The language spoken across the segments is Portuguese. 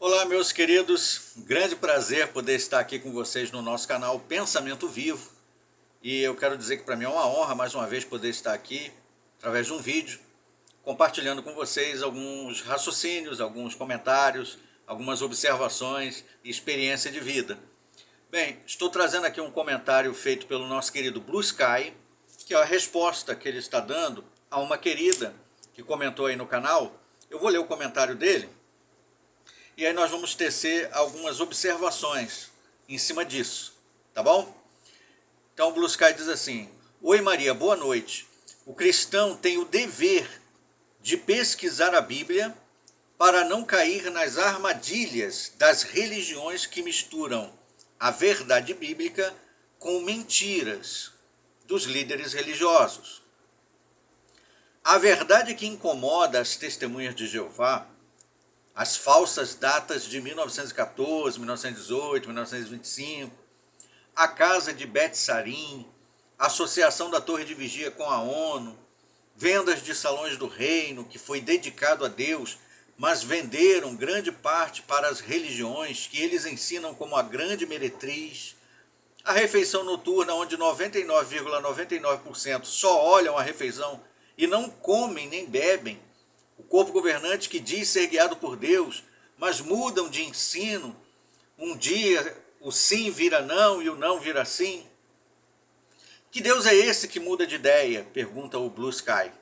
Olá, meus queridos, grande prazer poder estar aqui com vocês no nosso canal Pensamento Vivo. E eu quero dizer que para mim é uma honra mais uma vez poder estar aqui através de um vídeo, compartilhando com vocês alguns raciocínios, alguns comentários, algumas observações e experiência de vida. Bem, estou trazendo aqui um comentário feito pelo nosso querido Blue Sky, que é a resposta que ele está dando a uma querida que comentou aí no canal. Eu vou ler o comentário dele. E aí nós vamos tecer algumas observações em cima disso, tá bom? Então o Blue Sky diz assim: Oi Maria, boa noite. O cristão tem o dever de pesquisar a Bíblia para não cair nas armadilhas das religiões que misturam a verdade bíblica com mentiras dos líderes religiosos. A verdade que incomoda as testemunhas de Jeová, as falsas datas de 1914, 1918, 1925, a casa de Bet Sarim, a associação da Torre de Vigia com a ONU, vendas de salões do reino que foi dedicado a Deus, mas venderam grande parte para as religiões que eles ensinam como a grande meretriz, a refeição noturna onde 99,99% só olham a refeição e não comem nem bebem, o corpo governante que diz ser guiado por Deus, mas mudam de ensino. Um dia o sim vira não e o não vira sim. Que Deus é esse que muda de ideia? Pergunta o Blue Sky.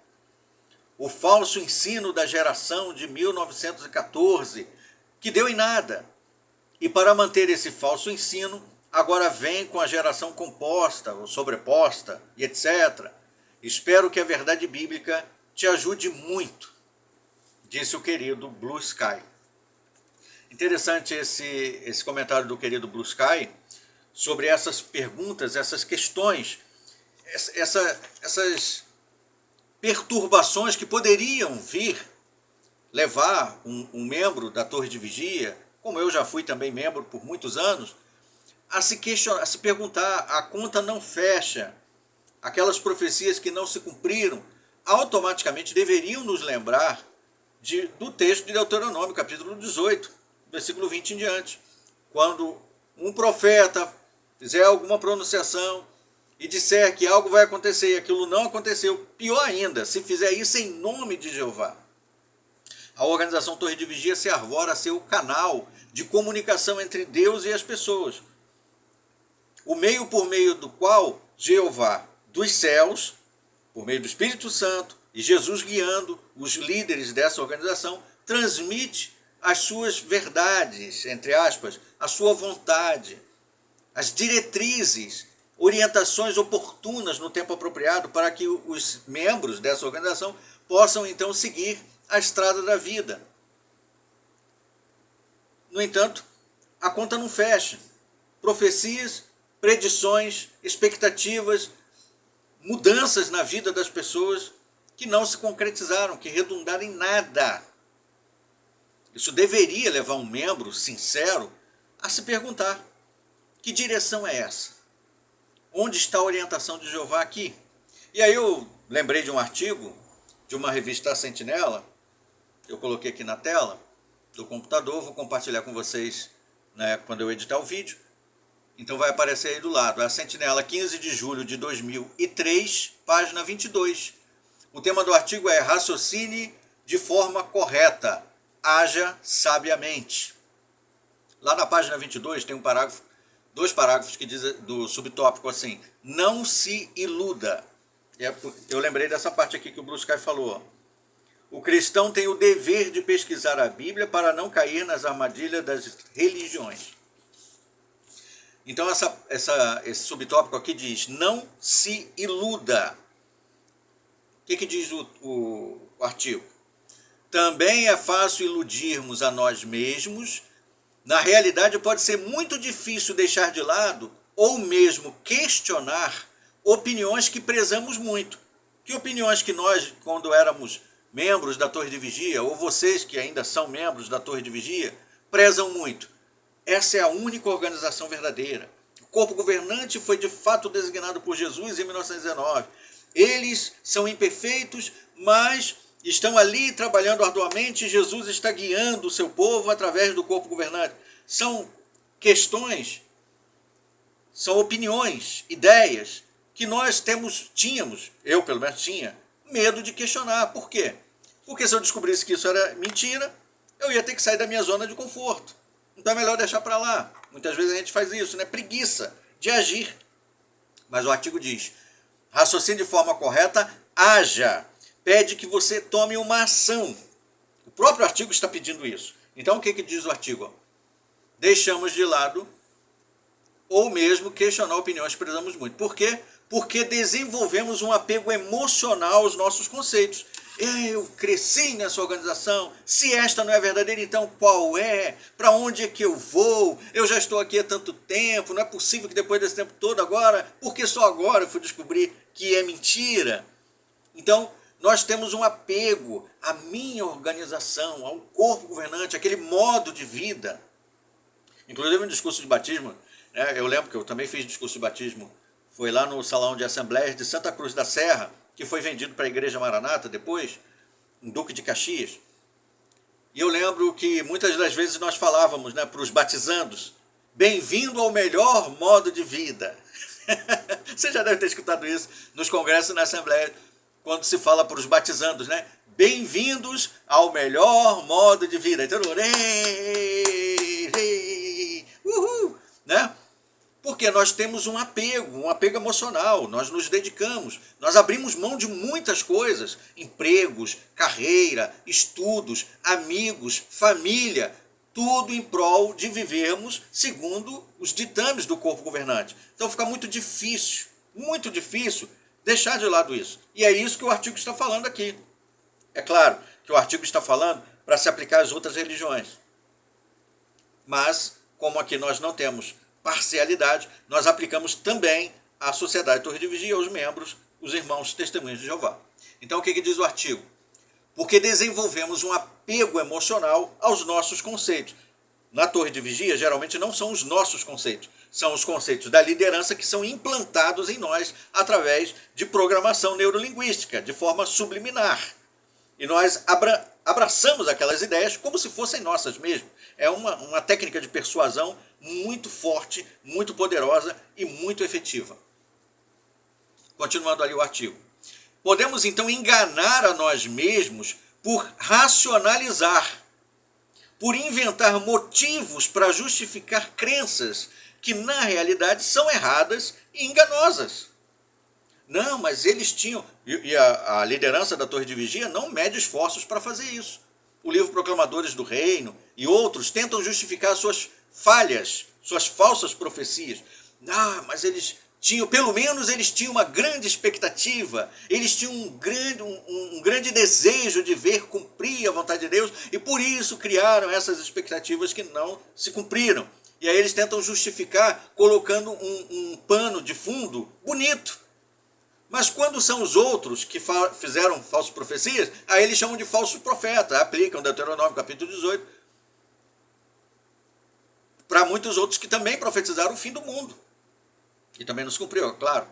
O falso ensino da geração de 1914, que deu em nada. E para manter esse falso ensino, agora vem com a geração composta ou sobreposta e etc. Espero que a verdade bíblica te ajude muito, disse o querido Blue Sky. Interessante esse comentário do querido Blue Sky sobre essas perguntas, essas questões, essas perturbações que poderiam vir levar um membro da Torre de Vigia, como eu já fui também membro por muitos anos, a se questionar, a se perguntar: a conta não fecha, aquelas profecias que não se cumpriram, automaticamente deveriam nos lembrar do texto de Deuteronômio, capítulo 18, versículo 20 em diante. Quando um profeta fizer alguma pronunciação e disser que algo vai acontecer e aquilo não aconteceu, pior ainda, se fizer isso em nome de Jeová, a organização Torre de Vigia se arvora a ser o canal de comunicação entre Deus e as pessoas. O meio por meio do qual Jeová dos céus, por meio do Espírito Santo, e Jesus guiando os líderes dessa organização, transmite as suas verdades, entre aspas, a sua vontade, as diretrizes, orientações oportunas no tempo apropriado para que os membros dessa organização possam então seguir a estrada da vida. No entanto, a conta não fecha. Profecias, predições, expectativas, mudanças na vida das pessoas que não se concretizaram, que redundaram em nada. Isso deveria levar um membro sincero a se perguntar: que direção é essa? Onde está a orientação de Jeová aqui? E aí eu lembrei de um artigo de uma revista A Sentinela, que eu coloquei aqui na tela do computador, vou compartilhar com vocês, né, quando eu editar o vídeo. Então vai aparecer aí do lado, a Sentinela, 15 de julho de 2003, página 22. O tema do artigo é: raciocine de forma correta, haja sabiamente. Lá na página 22 tem dois parágrafos que dizem do subtópico assim: não se iluda. Eu lembrei dessa parte aqui que o Blue Sky falou. O cristão tem o dever de pesquisar a Bíblia para não cair nas armadilhas das religiões. Então esse subtópico aqui diz: não se iluda. O que diz o artigo? Também é fácil iludirmos a nós mesmos. Na realidade, pode ser muito difícil deixar de lado ou mesmo questionar opiniões que prezamos muito. Que opiniões que nós, quando éramos membros da Torre de Vigia, ou vocês que ainda são membros da Torre de Vigia, prezam muito? Essa é a única organização verdadeira. O corpo governante foi de fato designado por Jesus em 1919. Eles são imperfeitos, mas estão ali trabalhando arduamente e Jesus está guiando o seu povo através do corpo governante. São questões, são opiniões, ideias que nós tínhamos, eu pelo menos tinha, medo de questionar. Por quê? Porque se eu descobrisse que isso era mentira, eu ia ter que sair da minha zona de conforto. Então é melhor deixar para lá. Muitas vezes a gente faz isso, né? Preguiça de agir. Mas o artigo diz: raciocine de forma correta, haja. Pede que você tome uma ação. O próprio artigo está pedindo isso. Então o que diz o artigo? Deixamos de lado ou mesmo questionar opiniões que prezamos muito. Por quê? Porque desenvolvemos um apego emocional aos nossos conceitos. Eu cresci nessa organização, se esta não é verdadeira, então qual é? Para onde é que eu vou? Eu já estou aqui há tanto tempo, não é possível que depois desse tempo todo agora, porque só agora eu fui descobrir que é mentira. Então, nós temos um apego à minha organização, ao corpo governante, aquele modo de vida. Inclusive no discurso de batismo, né, eu lembro que eu também fiz discurso de batismo, foi lá no Salão de Assembleias de Santa Cruz da Serra, que foi vendido para a Igreja Maranata depois, em Duque de Caxias. E eu lembro que muitas das vezes nós falávamos, né, para os batizandos: bem-vindo ao melhor modo de vida. Você já deve ter escutado isso nos congressos e na Assembleia, quando se fala para os batizandos, né? Bem-vindos ao melhor modo de vida. Então, uhul, né? Porque nós temos um apego emocional, nós nos dedicamos, nós abrimos mão de muitas coisas, empregos, carreira, estudos, amigos, família, tudo em prol de vivermos segundo os ditames do corpo governante. Então fica muito difícil deixar de lado isso. E é isso que o artigo está falando aqui. É claro que o artigo está falando para se aplicar às outras religiões. Mas, como aqui nós não temos parcialidade, nós aplicamos também à Sociedade Torre de Vigia, aos membros, os irmãos testemunhas de Jeová. Então o que diz o artigo? Porque desenvolvemos um apego emocional aos nossos conceitos. Na Torre de Vigia, geralmente não são os nossos conceitos, são os conceitos da liderança que são implantados em nós através de programação neurolinguística, de forma subliminar. E nós abraçamos aquelas ideias como se fossem nossas mesmo. É uma técnica de persuasão muito forte, muito poderosa e muito efetiva. Continuando ali o artigo. Podemos então enganar a nós mesmos por racionalizar, por inventar motivos para justificar crenças que na realidade são erradas e enganosas. Não, mas eles tinham... E a liderança da Torre de Vigia não mede esforços para fazer isso. O livro Proclamadores do Reino e outros tentam justificar suas falhas, suas falsas profecias. Ah, mas eles tinham, pelo menos eles tinham uma grande expectativa, eles tinham um grande desejo de ver cumprir a vontade de Deus e por isso criaram essas expectativas que não se cumpriram. E aí eles tentam justificar colocando um pano de fundo bonito. Mas quando são os outros que fizeram falsas profecias, aí eles chamam de falsos profetas, aplicam Deuteronômio capítulo 18, para muitos outros que também profetizaram o fim do mundo. E também não se cumpriu, é claro.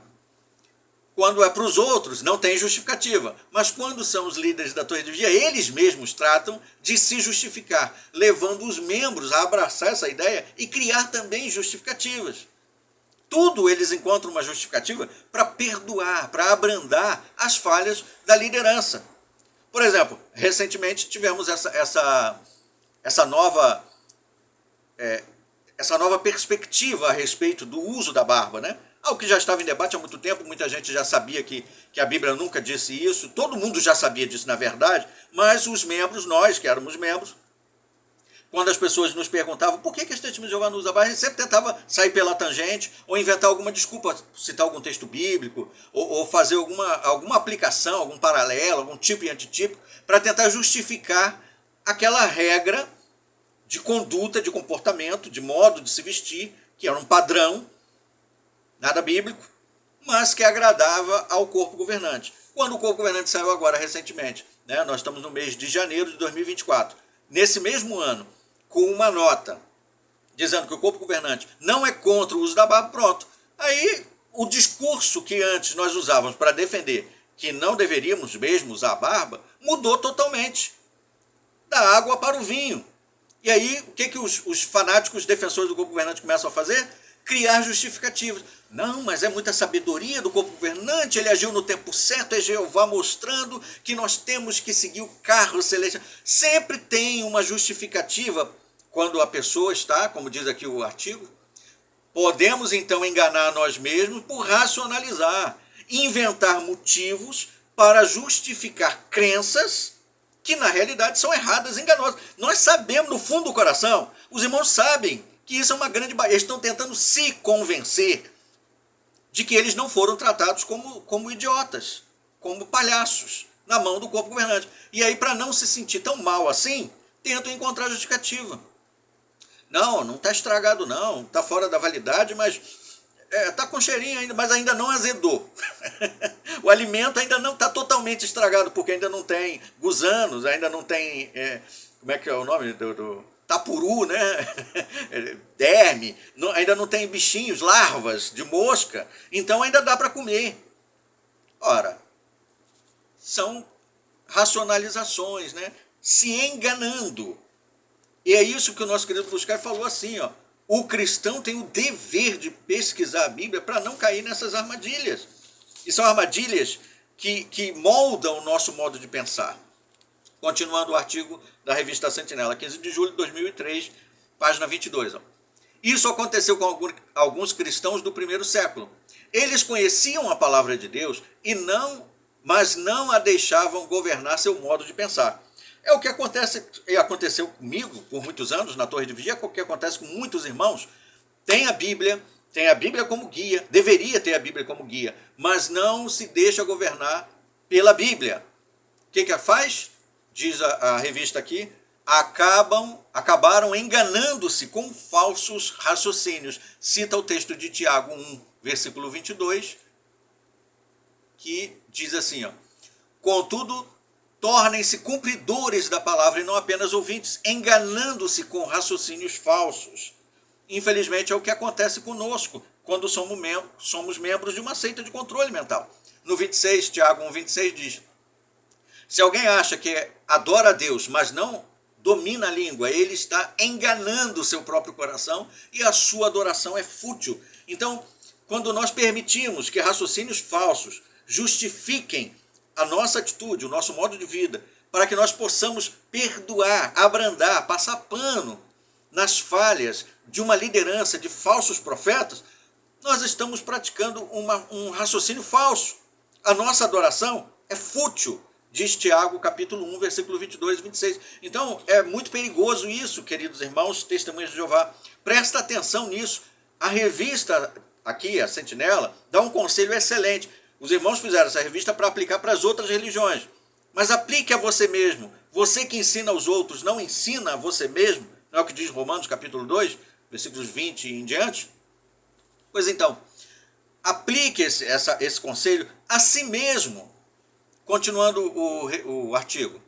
Quando é para os outros, não tem justificativa. Mas quando são os líderes da Torre de Vigia, eles mesmos tratam de se justificar, levando os membros a abraçar essa ideia e criar também justificativas. Tudo eles encontram uma justificativa para perdoar, para abrandar as falhas da liderança. Por exemplo, recentemente tivemos essa nova perspectiva a respeito do uso da barba, né? Algo que já estava em debate há muito tempo, muita gente já sabia que a Bíblia nunca disse isso, todo mundo já sabia disso na verdade, mas os membros, nós que éramos membros, quando as pessoas nos perguntavam por que as testemunhas de Jeová não usam barba, a gente sempre tentava sair pela tangente ou inventar alguma desculpa, citar algum texto bíblico ou fazer alguma aplicação, algum paralelo, algum tipo e antitípico para tentar justificar aquela regra de conduta, de comportamento, de modo de se vestir, que era um padrão, nada bíblico, mas que agradava ao corpo governante. Quando o corpo governante saiu agora recentemente, né, nós estamos no mês de janeiro de 2024, nesse mesmo ano, com uma nota dizendo que o corpo governante não é contra o uso da barba, pronto. Aí o discurso que antes nós usávamos para defender que não deveríamos mesmo usar a barba, mudou totalmente, da água para o vinho. E aí, o que os fanáticos defensores do corpo governante começam a fazer? Criar justificativas. Não, mas é muita sabedoria do corpo governante, ele agiu no tempo certo, é Jeová mostrando que nós temos que seguir o carro celestial. Sempre tem uma justificativa quando a pessoa está, como diz aqui o artigo. Podemos então enganar nós mesmos por racionalizar, inventar motivos para justificar crenças que na realidade são erradas, enganosas. Nós sabemos no fundo do coração, os irmãos sabem que isso é uma grande barreira. Eles estão tentando se convencer de que eles não foram tratados como idiotas, como palhaços, na mão do corpo governante. E aí, para não se sentir tão mal assim, tentam encontrar justificativa. Não está estragado não, está fora da validade, mas está com cheirinho ainda, mas ainda não azedou. O alimento ainda não está totalmente estragado, porque ainda não tem gusanos, ainda não tem, como é que é o nome do tapuru, né? Derme, ainda não tem bichinhos, larvas de mosca, então ainda dá para comer. Ora, são racionalizações, né? Se enganando. E é isso que o nosso querido Buscai falou assim, ó. O cristão tem o dever de pesquisar a Bíblia para não cair nessas armadilhas. E são armadilhas que moldam o nosso modo de pensar. Continuando o artigo da revista Sentinela, 15 de julho de 2003, página 22. Ó. Isso aconteceu com alguns cristãos do primeiro século. Eles conheciam a palavra de Deus, mas não a deixavam governar seu modo de pensar. É o que aconteceu comigo por muitos anos na Torre de Vigia, é o que acontece com muitos irmãos. Tem a Bíblia como guia, deveria ter a Bíblia como guia, mas não se deixa governar pela Bíblia. O que faz? Diz a revista aqui, acabaram enganando-se com falsos raciocínios. Cita o texto de Tiago 1, versículo 22, que diz assim, ó, contudo, tornem-se cumpridores da palavra e não apenas ouvintes, enganando-se com raciocínios falsos. Infelizmente é o que acontece conosco quando somos membros de uma seita de controle mental. No 26, Tiago 1,26 diz, se alguém acha que adora a Deus, mas não domina a língua, ele está enganando o seu próprio coração e a sua adoração é fútil. Então, quando nós permitimos que raciocínios falsos justifiquem a nossa atitude, o nosso modo de vida, para que nós possamos perdoar, abrandar, passar pano nas falhas de uma liderança de falsos profetas, nós estamos praticando um raciocínio falso. A nossa adoração é fútil, diz Tiago, capítulo 1, versículo 22 e 26. Então, é muito perigoso isso, queridos irmãos, testemunhas de Jeová. Presta atenção nisso. A revista, aqui, a Sentinela, dá um conselho excelente. Os irmãos fizeram essa revista para aplicar para as outras religiões. Mas aplique a você mesmo. Você que ensina aos outros, não ensina a você mesmo. Não é o que diz Romanos capítulo 2, versículos 20 e em diante? Pois então, aplique esse conselho a si mesmo. Continuando o artigo.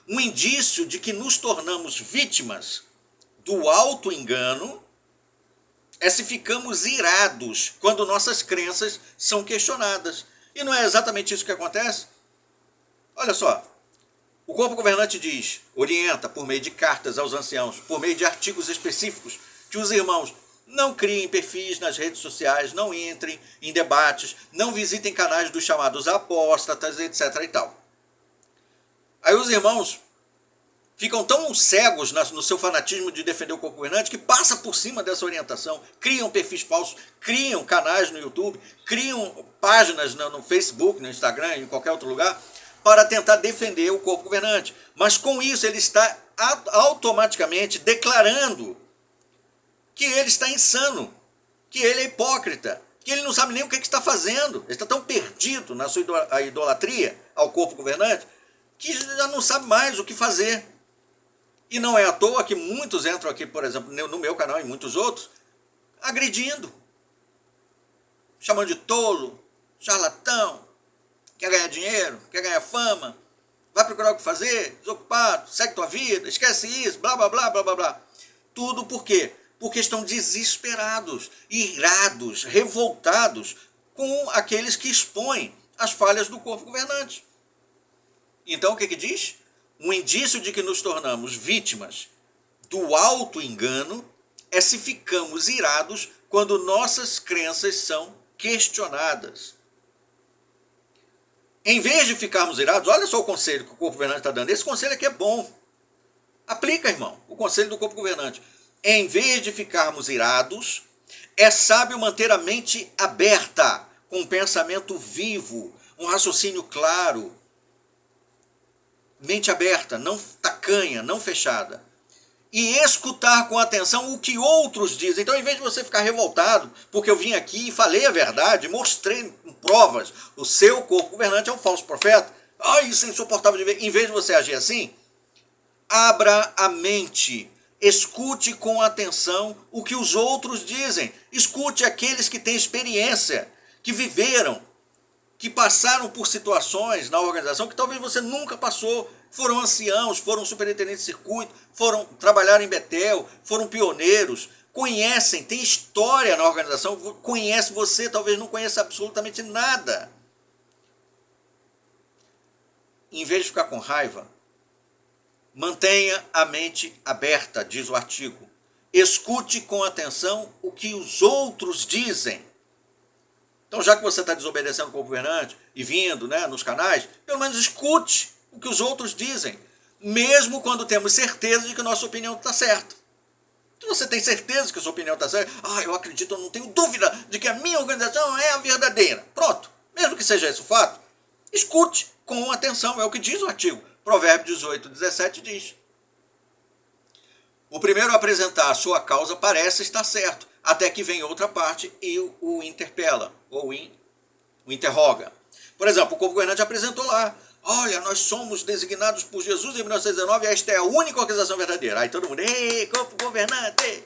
Um indício de que nos tornamos vítimas do auto-engano é se ficamos irados quando nossas crenças são questionadas. E não é exatamente isso que acontece? Olha só, o corpo governante diz, orienta por meio de cartas aos anciãos, por meio de artigos específicos, que os irmãos não criem perfis nas redes sociais, não entrem em debates, não visitem canais dos chamados apóstatas, etc. e tal. Aí os irmãos ficam tão cegos no seu fanatismo de defender o corpo governante que passa por cima dessa orientação, criam perfis falsos, criam canais no YouTube, criam páginas no Facebook, no Instagram, em qualquer outro lugar, para tentar defender o corpo governante. Mas com isso ele está automaticamente declarando que ele está insano, que ele é hipócrita, que ele não sabe nem o que está fazendo. Ele está tão perdido na sua idolatria ao corpo governante que já não sabe mais o que fazer. E não é à toa que muitos entram aqui, por exemplo, no meu canal e muitos outros, agredindo, chamando de tolo, charlatão, quer ganhar dinheiro, quer ganhar fama, vai procurar o que fazer, desocupado, segue tua vida, esquece isso, blá, blá, blá, blá, blá, blá. Tudo por quê? Porque estão desesperados, irados, revoltados com aqueles que expõem as falhas do corpo governante. Então o que diz? Um indício de que nos tornamos vítimas do auto-engano é se ficamos irados quando nossas crenças são questionadas. Em vez de ficarmos irados, olha só o conselho que o corpo governante está dando. Esse conselho aqui é bom. Aplica, irmão, o conselho do corpo governante. Em vez de ficarmos irados, é sábio manter a mente aberta, com um pensamento vivo, um raciocínio claro. Mente aberta, não tacanha, não fechada. E escutar com atenção o que outros dizem. Então, em vez de você ficar revoltado, porque eu vim aqui e falei a verdade, mostrei com provas, o seu corpo governante é um falso profeta, isso é insuportável de ver. Em vez de você agir assim, abra a mente, escute com atenção o que os outros dizem. Escute aqueles que têm experiência, que viveram, que passaram por situações na organização que talvez você nunca passou. Foram anciãos, foram superintendentes de circuito, trabalharam em Betel, foram pioneiros, conhecem, tem história na organização, conhece você, talvez não conheça absolutamente nada. Em vez de ficar com raiva, mantenha a mente aberta, diz o artigo. Escute com atenção o que os outros dizem. Então, já que você está desobedecendo o corpo governante e vindo, nos canais, pelo menos escute o que os outros dizem, mesmo quando temos certeza de que a nossa opinião está certa. Se você tem certeza que a sua opinião está certa, eu acredito, eu não tenho dúvida de que a minha organização é a verdadeira. Pronto, mesmo que seja esse o fato, escute com atenção, é o que diz o artigo. Provérbio 18, 17 diz. O primeiro a apresentar a sua causa parece estar certo, até que vem outra parte e o interpela, ou o interroga. Por exemplo, o corpo governante apresentou lá, olha, nós somos designados por Jesus em 1919 e esta é a única organização verdadeira. Aí todo mundo, ei, corpo governante,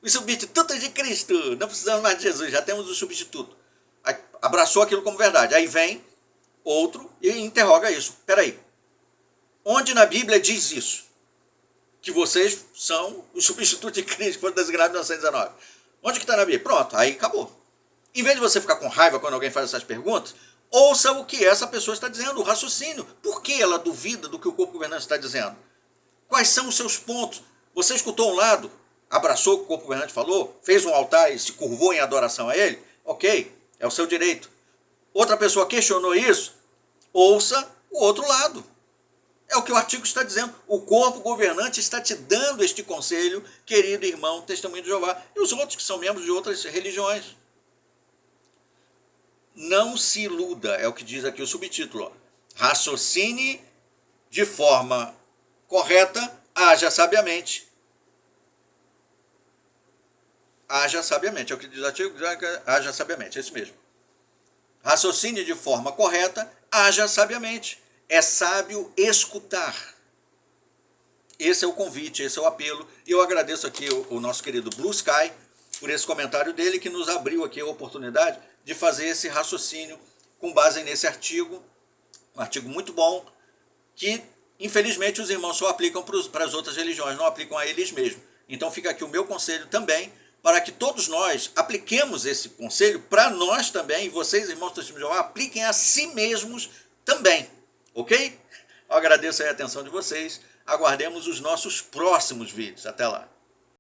os substitutos de Cristo, não precisamos mais de Jesus, já temos o substituto. Aí, abraçou aquilo como verdade. Aí vem outro e interroga isso. Peraí, onde na Bíblia diz isso? Que vocês são os substitutos de Cristo que foram designados em 1919. Onde que está na Bíblia? Pronto, aí acabou. Em vez de você ficar com raiva quando alguém faz essas perguntas, ouça o que essa pessoa está dizendo, o raciocínio. Por que ela duvida do que o corpo governante está dizendo? Quais são os seus pontos? Você escutou um lado, abraçou o que o corpo governante falou, fez um altar e se curvou em adoração a ele? Ok, é o seu direito. Outra pessoa questionou isso? Ouça o outro lado. É o que o artigo está dizendo. O corpo governante está te dando este conselho, querido irmão, testemunho de Jeová, e os outros que são membros de outras religiões. Não se iluda, é o que diz aqui o subtítulo. Raciocine de forma correta, haja sabiamente. Haja sabiamente, é o que diz o artigo, haja sabiamente, é isso mesmo. Raciocine de forma correta, haja sabiamente. É sábio escutar. Esse é o convite, esse é o apelo. E eu agradeço aqui o nosso querido Blue Sky por esse comentário dele que nos abriu aqui a oportunidade de fazer esse raciocínio com base nesse artigo. Um artigo muito bom que, infelizmente, os irmãos só aplicam para as outras religiões, não aplicam a eles mesmos. Então fica aqui o meu conselho também, para que todos nós apliquemos esse conselho para nós também, e vocês, irmãos do Testemunho de Jeová, apliquem a si mesmos também. Ok? Eu agradeço a atenção de vocês. Aguardemos os nossos próximos vídeos. Até lá.